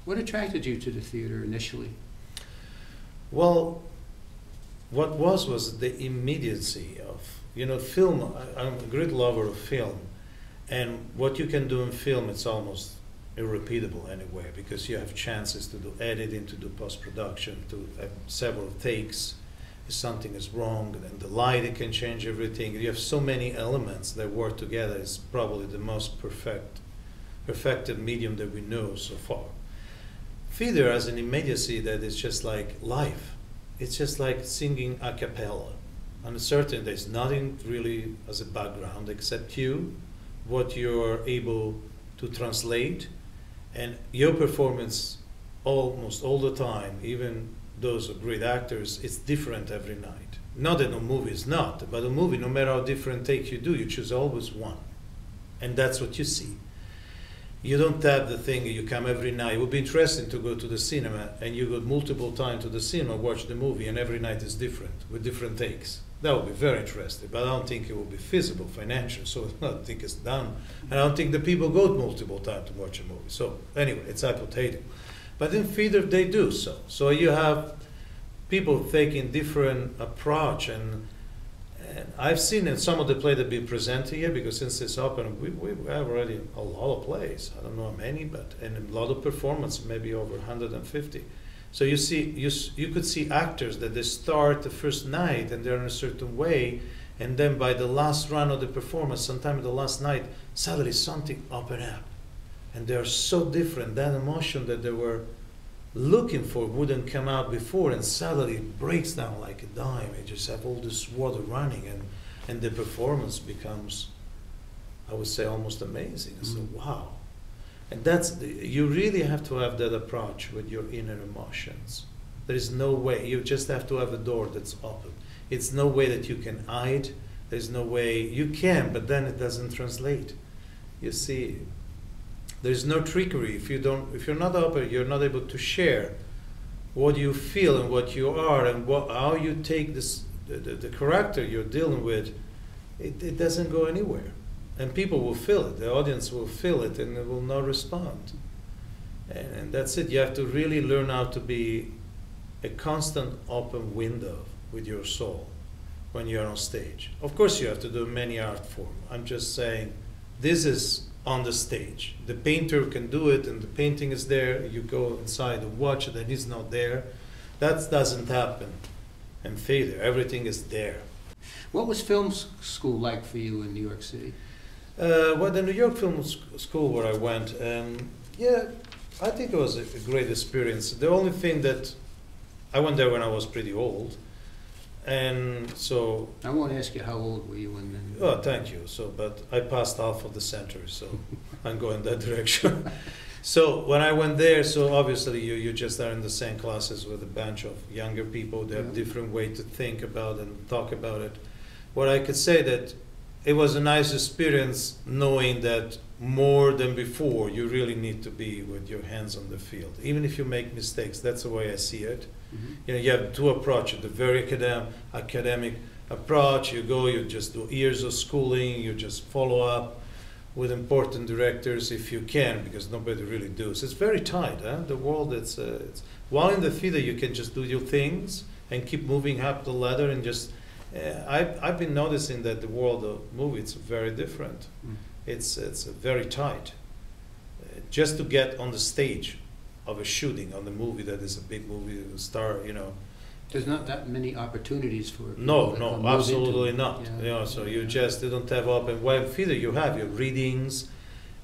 What attracted you to the theater initially? Well, what was the immediacy of, you know, film. I'm a great lover of film, and what you can do in film, it's almost irrepeatable anyway, because you have chances to do editing, to do post-production, to have several takes. If something is wrong, then the light, it can change everything. You have so many elements that work together. It's probably the most perfected medium that we know so far. Theater has an immediacy that is just like life. It's just like singing a cappella. On a certain, there's nothing really as a background except you, what you're able to translate, and your performance almost all the time, even those are great actors, it's different every night. Not that a movie is not, but a movie, no matter how different take you do, you choose always one. And that's what you see. You don't have the thing, you come every night. It would be interesting to go to the cinema and you go multiple times to the cinema, watch the movie, and every night is different, with different takes. That would be very interesting, but I don't think it will be feasible financially, so I don't think it's done. And I don't think the people go multiple times to watch a movie. So anyway, it's hypothetical. But in theater, they do so. So you have people taking different approach, and I've seen in some of the plays that be presented here, because since it's open, we have already a lot of plays. I don't know how many, but and a lot of performance, maybe over 150. So you see, you could see actors that they start the first night and they're in a certain way, and then by the last run of the performance, sometime the last night, suddenly something open up, and they're so different. That emotion that they were looking for wouldn't come out before, and suddenly it breaks down like a dime. You just have all this water running, and the performance becomes, I would say, almost amazing. Mm-hmm. So wow. And that's you really have to have that approach with your inner emotions. There is no way. You just have to have a door that's open. It's no way that you can hide. There's no way you can, but then it doesn't translate. You see, there's no trickery. If you're not open, you're not able to share what you feel and what you are, and how you take this the character you're dealing with. It doesn't go anywhere. And people will feel it, the audience will feel it, and it will not respond. And that's it. You have to really learn how to be a constant open window with your soul when you're on stage. Of course, you have to do many art forms. I'm just saying, this is on the stage. The painter can do it, and the painting is there. You go inside and watch it, and he's not there. That doesn't happen in theater. Everything is there. What was film school like for you in New York City? Well, the New York Film School where I went, yeah, I think it was a great experience. The only thing that I went there when I was pretty old, and so I won't ask you how old were you when then. Oh, thank you. So, but I passed half of the century, so I'm going that direction. So when I went there, so obviously you just are in the same classes with a bunch of younger people. They have different way to think about and talk about it. What I could say that it was a nice experience knowing that more than before, you really need to be with your hands on the field. Even if you make mistakes, that's the way I see it. Mm-hmm. You know, you have two approaches, the very academic approach. You go, you just do years of schooling, you just follow up with important directors if you can, because nobody really does. It's very tight, huh? The world, it's while in the theater, you can just do your things and keep moving up the ladder and just, I've been noticing that the world of movie, it's very different. Mm. It's very tight. Just to get on the stage of a shooting on the movie that is a big movie star, you know. There's not that many opportunities for people. No, absolutely not. Yeah. You know, so you just don't have open. While theater, you have your readings.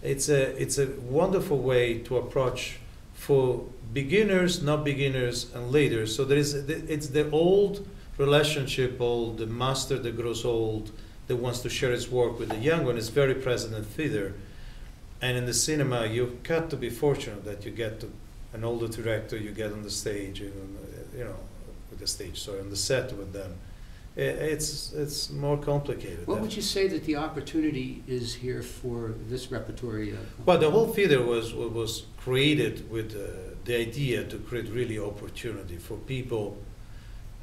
It's a wonderful way to approach for beginners, not beginners, and later. So it's the old relationship, the master that grows old, that wants to share his work with the young one, is very present in theater. And in the cinema, you've got to be fortunate that you get to an older director, you get on the stage, you know, on the set with them. It's more complicated. What would you say that the opportunity is here for this repertory? Well, the whole theater was created with the idea to create really opportunity for people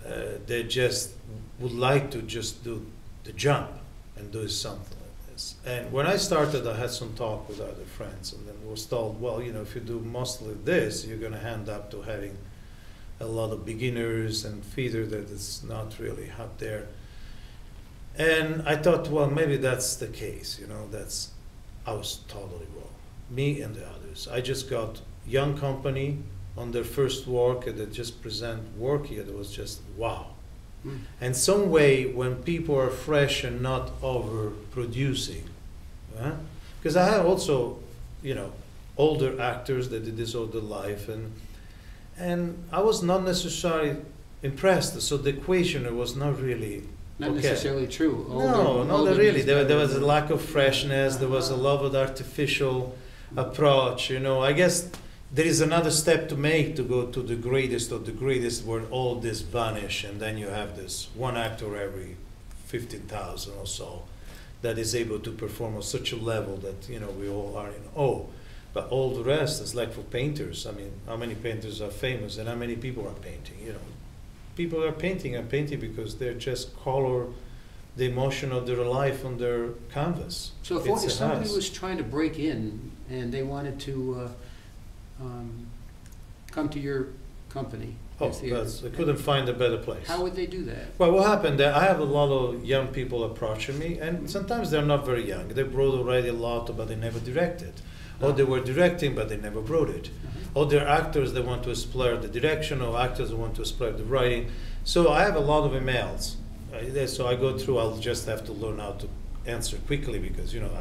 that just would like to just do the jump and do something. business. And when I started, I had some talk with other friends, and then was told, well, you know, if you do mostly this, you're going to end up to having a lot of beginners and theater that is not really out there. And I thought, well, maybe that's the case, you know, I was totally wrong. Me and the others. I just got young company on their first work, and they just present work here that was just wow. And some way when people are fresh and not overproducing, because I have also, you know, older actors that did this all their life, and I was not necessarily impressed. So the equation was not really Not okay. necessarily true. No, not older really. means There better was a than- lack of freshness. There was a lot of artificial approach. You know, I guess there is another step to make to go to the greatest of the greatest, where all this vanish, and then you have this one actor every 15,000 or so that is able to perform on such a level that, you know, we all are in awe. But all the rest is like for painters. I mean, how many painters are famous, and how many people are painting? You know, people are painting because they're just color the emotion of their life on their canvas. So if somebody was trying to break in and they wanted to come to your company, your theater, I couldn't find a better place. how would they do that? Well, what happened there, I have a lot of young people approaching me, and sometimes they're not very young. They wrote already a lot, but they never directed. Or they were directing, but they never wrote it. Or they're actors that want to explore the direction, or actors that want to explore the writing. So I have a lot of emails. So I go through, I'll just have to learn how to answer quickly, because, you know,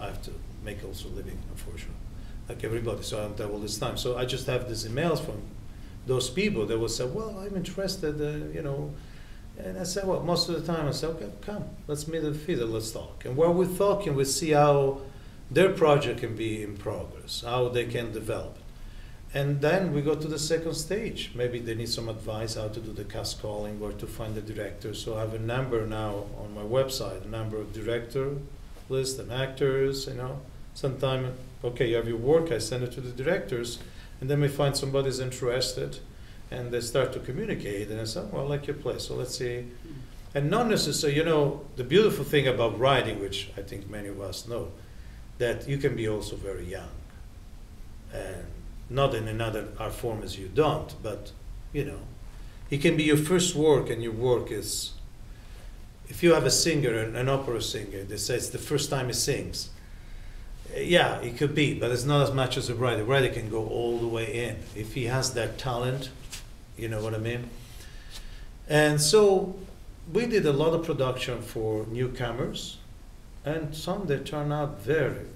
I have to make also a living, unfortunately, like everybody. So I don't have all this time. So I just have these emails from those people that will say, well, I'm interested, you know. And I said, well, most of the time I say, okay, come, let's meet at the theater, let's talk. And while we're talking, we see how their project can be in progress, how they can develop it. And then we go to the second stage. Maybe they need some advice how to do the cast calling, where to find the director. So I have a number now on my website, a number of director list and actors, you know. Sometime, okay, you have your work, I send it to the directors, and then we find somebody's interested, and they start to communicate, and I say, well, I like your place, so let's see. And not necessarily, you know, the beautiful thing about writing, which I think many of us know, that you can be also very young. And not in another art form as you don't, but, you know, it can be your first work, and your work is, if you have a singer, an opera singer, that says the first time he sings, yeah, it could be, but it's not as much as a writer. A writer can go all the way in if he has that talent, you know what I mean? And so we did a lot of production for newcomers, and some that turn out very,